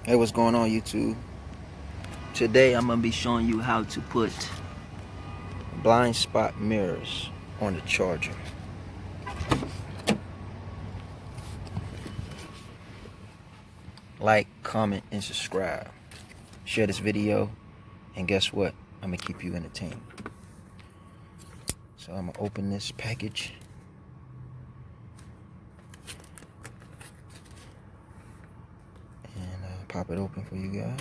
Hey, what's going on, YouTube? Today I'm gonna be showing you how to put blind spot mirrors on the charger. Like, comment, and subscribe. Share this video, and guess what? I'm gonna keep you entertained. So I'm gonna open this package. And pop it open for you guys.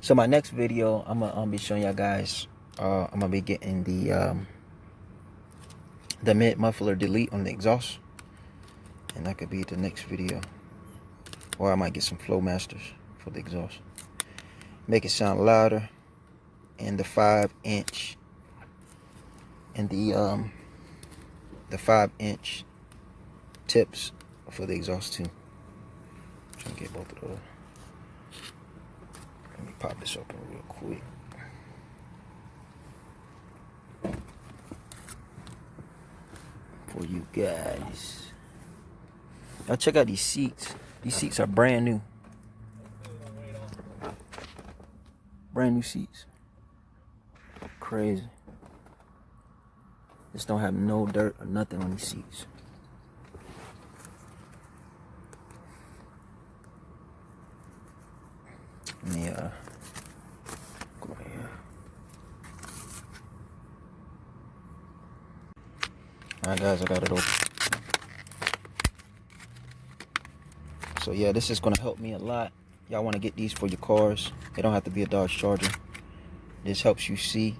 So my next video, I'm gonna be showing y'all guys. I'm gonna be getting the mid muffler delete on the exhaust, and that could be the next video. Or I might get some flow masters for the exhaust. Make it sound louder, and the 5-inch and the 5-inch tips for the exhaust too. I'm trying to get both of those. Let me pop this open real quick. For you guys. Now check out these seats. These seats are brand new. Brand new seats. Crazy. Just don't have no dirt or nothing on these seats. Let me go here. Alright guys, I got it open. So yeah, this is gonna help me a lot. Y'all wanna get these for your cars. They don't have to be a Dodge Charger. This helps you see,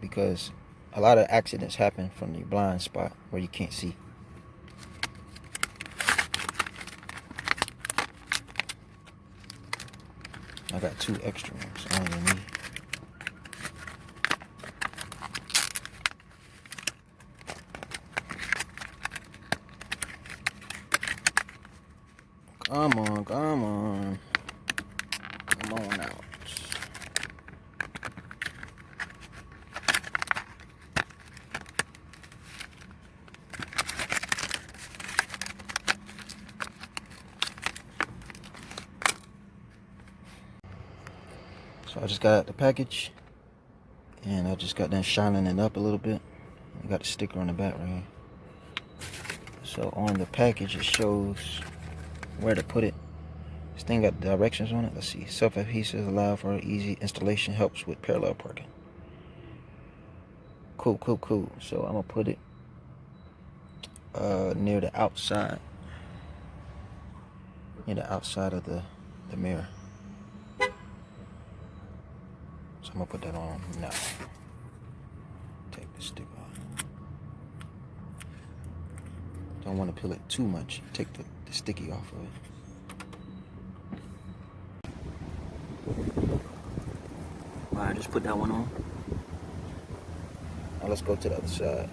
because a lot of accidents happen from the blind spot where you can't see. I got 2 extra ones. I don't even need. Come on, come on. Come on out. So I just got out the package, and I just got done shining it up a little bit. I got the sticker on the back right here. So on the package it shows where to put it. This thing got directions on it. Let's see. Self-adhesive, allow for easy installation, helps with parallel parking. Cool, cool, cool. So I'm gonna put it near the outside. Near the outside of the mirror. So I'm gonna put that on now. Take the sticker off. Don't want to peel it too much. Take the sticky off of it. Alright, just put that one on. Now let's go to the other side.